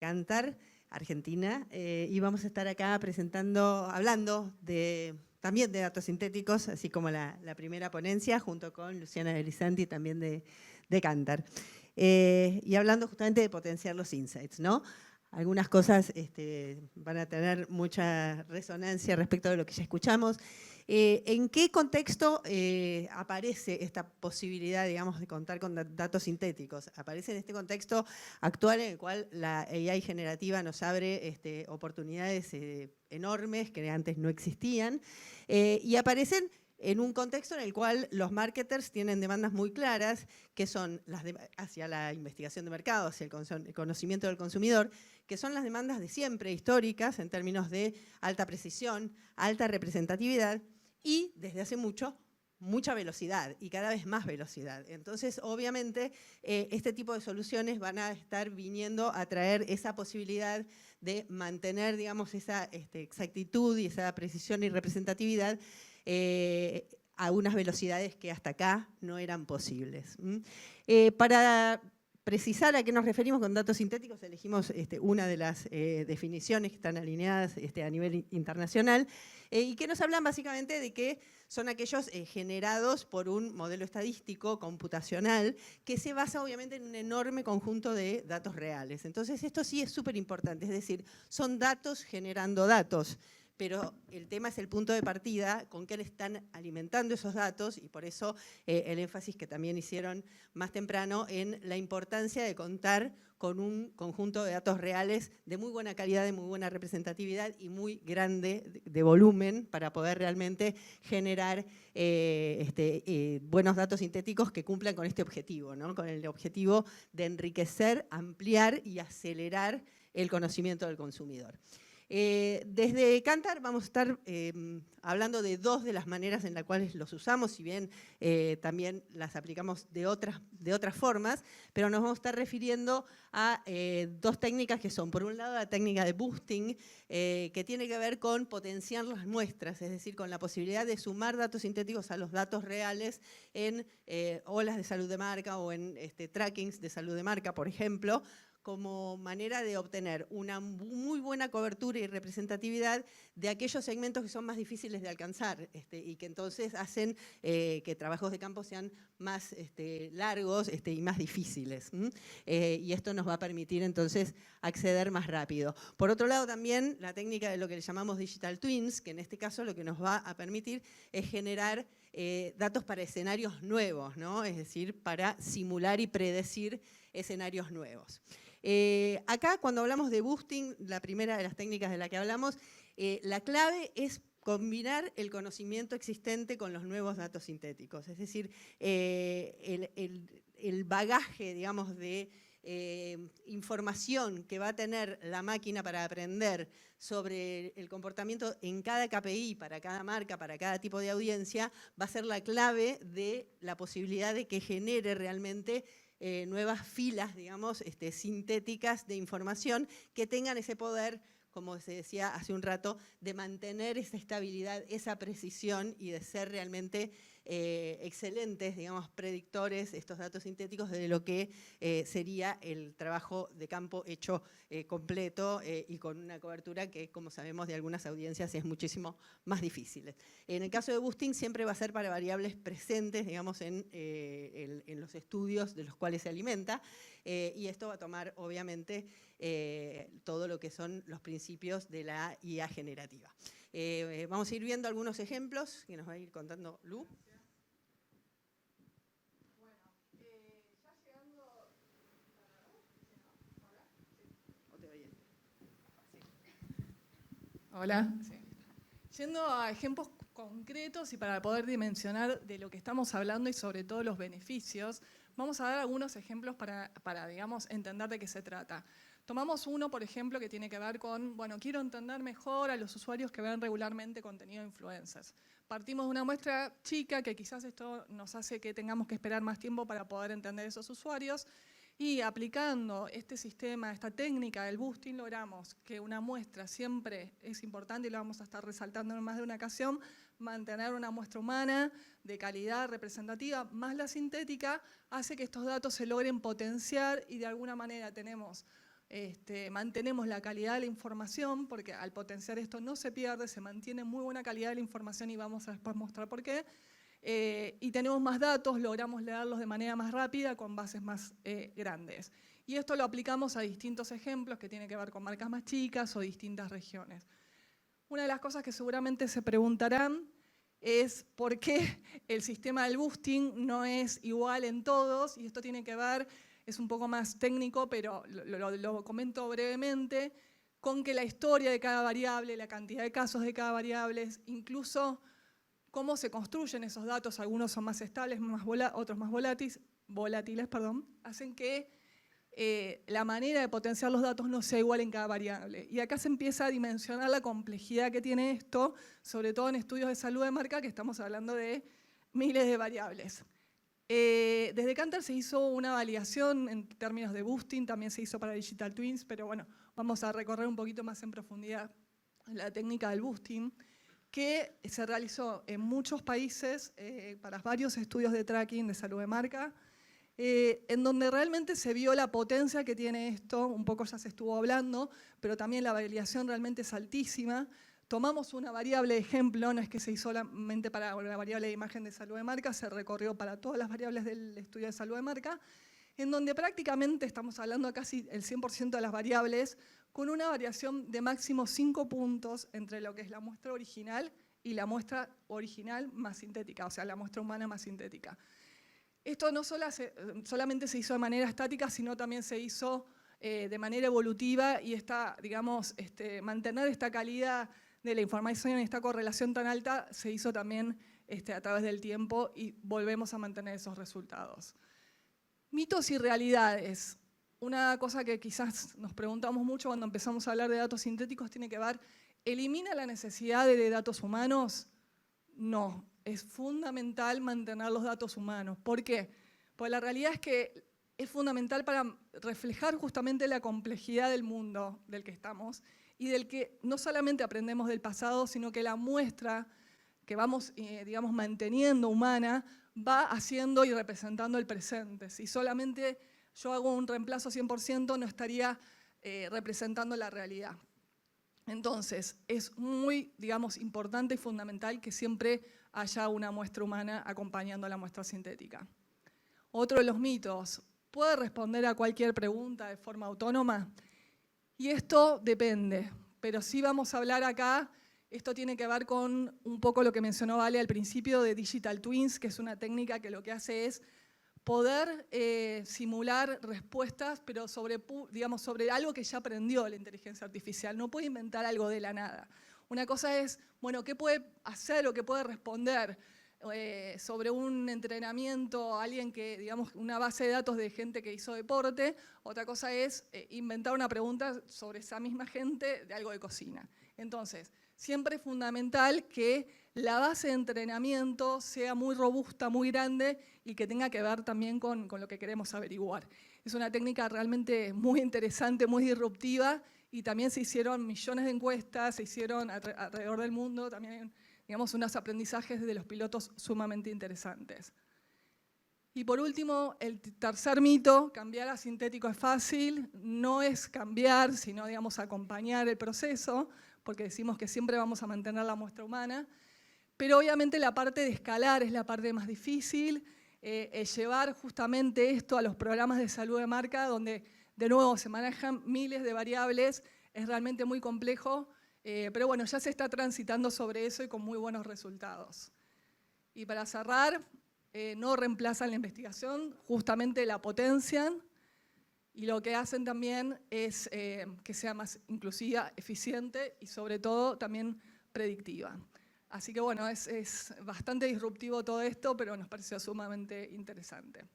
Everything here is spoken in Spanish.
Kantar, Argentina, y vamos a estar acá hablando también de datos sintéticos, así como la primera ponencia, junto con Luciana Elisanti, también de Kantar. Y hablando justamente de potenciar los insights, ¿no? Algunas cosas van a tener mucha resonancia respecto de lo que ya escuchamos. ¿En qué contexto aparece esta posibilidad, digamos, de contar con datos sintéticos? Aparece en este contexto actual en el cual la AI generativa nos abre oportunidades enormes que antes no existían, y aparecen en un contexto en el cual los marketers tienen demandas muy claras, que son hacia la investigación de mercado, hacia el conocimiento del consumidor, que son las demandas de siempre, históricas, en términos de alta precisión, alta representatividad y, desde hace mucho, mucha velocidad y cada vez más velocidad. Entonces, obviamente, este tipo de soluciones van a estar viniendo a traer esa posibilidad de mantener, digamos, esa exactitud y esa precisión y representatividad a unas velocidades que hasta acá no eran posibles. Para precisar a qué nos referimos con datos sintéticos, elegimos una de las definiciones que están alineadas a nivel internacional y que nos hablan básicamente de que son aquellos generados por un modelo estadístico computacional que se basa obviamente en un enorme conjunto de datos reales. Entonces esto sí es súper importante, es decir, son datos generando datos. Pero el tema es el punto de partida, con qué le están alimentando esos datos, y por eso el énfasis que también hicieron más temprano en la importancia de contar con un conjunto de datos reales de muy buena calidad, de muy buena representatividad y muy grande de volumen para poder realmente generar buenos datos sintéticos que cumplan con este objetivo, ¿no? Con el objetivo de enriquecer, ampliar y acelerar el conocimiento del consumidor. Desde Kantar vamos a estar hablando de dos de las maneras en las cuales los usamos, si bien también las aplicamos de otras formas, pero nos vamos a estar refiriendo a dos técnicas que son, por un lado, la técnica de boosting, que tiene que ver con potenciar las muestras, es decir, con la posibilidad de sumar datos sintéticos a los datos reales en olas de salud de marca o en trackings de salud de marca, por ejemplo, como manera de obtener una muy buena cobertura y representatividad de aquellos segmentos que son más difíciles de alcanzar y que entonces hacen que trabajos de campo sean más largos y más difíciles. Y esto nos va a permitir entonces acceder más rápido. Por otro lado también la técnica de lo que le llamamos digital twins, que en este caso lo que nos va a permitir es generar datos para escenarios nuevos, ¿no? Es decir, para simular y predecir escenarios nuevos. Acá, cuando hablamos de boosting, la primera de las técnicas de la que hablamos, la clave es combinar el conocimiento existente con los nuevos datos sintéticos. Es decir, el bagaje, digamos, de información que va a tener la máquina para aprender sobre el comportamiento en cada KPI, para cada marca, para cada tipo de audiencia, va a ser la clave de la posibilidad de que genere realmente nuevas filas, digamos, sintéticas de información que tengan ese poder, como se decía hace un rato, de mantener esa estabilidad, esa precisión y de ser realmente excelentes, digamos, predictores, estos datos sintéticos, de lo que sería el trabajo de campo hecho completo y con una cobertura que, como sabemos, de algunas audiencias es muchísimo más difícil. En el caso de boosting siempre va a ser para variables presentes, digamos, en los estudios de los cuales se alimenta, y esto va a tomar, obviamente, todo lo que son los principios de la IA generativa. Vamos a ir viendo algunos ejemplos que nos va a ir contando Lu. Hola. Sí. Yendo a ejemplos concretos y para poder dimensionar de lo que estamos hablando y sobre todo los beneficios, vamos a dar algunos ejemplos para digamos, entender de qué se trata. Tomamos uno, por ejemplo, que tiene que ver con, bueno, quiero entender mejor a los usuarios que ven regularmente contenido de influencers. Partimos de una muestra chica que quizás esto nos hace que tengamos que esperar más tiempo para poder entender esos usuarios. Y aplicando este sistema, esta técnica del boosting, logramos que una muestra siempre es importante, y lo vamos a estar resaltando en más de una ocasión, mantener una muestra humana de calidad representativa, más la sintética, hace que estos datos se logren potenciar y de alguna manera tenemos mantenemos la calidad de la información, porque al potenciar esto no se pierde, se mantiene muy buena calidad de la información y vamos a después mostrar por qué. Y tenemos más datos, logramos leerlos de manera más rápida con bases más grandes. Y esto lo aplicamos a distintos ejemplos que tienen que ver con marcas más chicas o distintas regiones. Una de las cosas que seguramente se preguntarán es por qué el sistema del boosting no es igual en todos, y esto tiene que ver, es un poco más técnico, pero lo comento brevemente, con que la historia de cada variable, la cantidad de casos de cada variable, incluso cómo se construyen esos datos, algunos son más estables, otros más volátiles, hacen que la manera de potenciar los datos no sea igual en cada variable. Y acá se empieza a dimensionar la complejidad que tiene esto, sobre todo en estudios de salud de marca, que estamos hablando de miles de variables. Desde Kantar se hizo una validación en términos de boosting, también se hizo para Digital Twins, pero bueno, vamos a recorrer un poquito más en profundidad la técnica del boosting, que se realizó en muchos países para varios estudios de tracking de salud de marca, en donde realmente se vio la potencia que tiene esto, un poco ya se estuvo hablando, pero también la validación realmente es altísima. Tomamos una variable de ejemplo, no es que se hizo solamente para la variable de imagen de salud de marca, se recorrió para todas las variables del estudio de salud de marca, en donde prácticamente estamos hablando de casi el 100% de las variables, con una variación de máximo 5 puntos entre lo que es la muestra original y la muestra original más sintética, o sea, la muestra humana más sintética. Esto no solamente se hizo de manera estática, sino también se hizo de manera evolutiva, y mantener esta calidad de la información y esta correlación tan alta se hizo también a través del tiempo, y volvemos a mantener esos resultados. Mitos y realidades. Una cosa que quizás nos preguntamos mucho cuando empezamos a hablar de datos sintéticos tiene que ver, ¿elimina la necesidad de datos humanos? No, es fundamental mantener los datos humanos. ¿Por qué? Pues la realidad es que es fundamental para reflejar justamente la complejidad del mundo del que estamos, y del que no solamente aprendemos del pasado, sino que la muestra que vamos manteniendo humana va haciendo y representando el presente. Si solamente yo hago un reemplazo 100%, no estaría representando la realidad. Entonces, es muy, importante y fundamental que siempre haya una muestra humana acompañando a la muestra sintética. Otro de los mitos, ¿puede responder a cualquier pregunta de forma autónoma? Y esto depende, pero sí vamos a hablar acá, esto tiene que ver con un poco lo que mencionó Vale al principio de Digital Twins, que es una técnica que lo que hace es poder simular respuestas, pero sobre algo que ya aprendió la inteligencia artificial. No puede inventar algo de la nada. Una cosa es, bueno, ¿qué puede hacer o qué puede responder sobre un entrenamiento, alguien que, una base de datos de gente que hizo deporte? Otra cosa es inventar una pregunta sobre esa misma gente de algo de cocina. Entonces, siempre es fundamental que la base de entrenamiento sea muy robusta, muy grande, y que tenga que ver también con lo que queremos averiguar. Es una técnica realmente muy interesante, muy disruptiva, y también se hicieron millones de encuestas, se hicieron alrededor del mundo, también unos aprendizajes de los pilotos sumamente interesantes. Y por último, el tercer mito, cambiar a sintético es fácil. No es cambiar, sino acompañar el proceso, porque decimos que siempre vamos a mantener la muestra humana. Pero obviamente la parte de escalar es la parte más difícil, llevar justamente esto a los programas de salud de marca, donde de nuevo se manejan miles de variables, es realmente muy complejo, pero bueno, ya se está transitando sobre eso y con muy buenos resultados. Y para cerrar, no reemplazan la investigación, justamente la potencian, y lo que hacen también es que sea más inclusiva, eficiente y sobre todo también predictiva. Así que bueno, es bastante disruptivo todo esto, pero nos pareció sumamente interesante.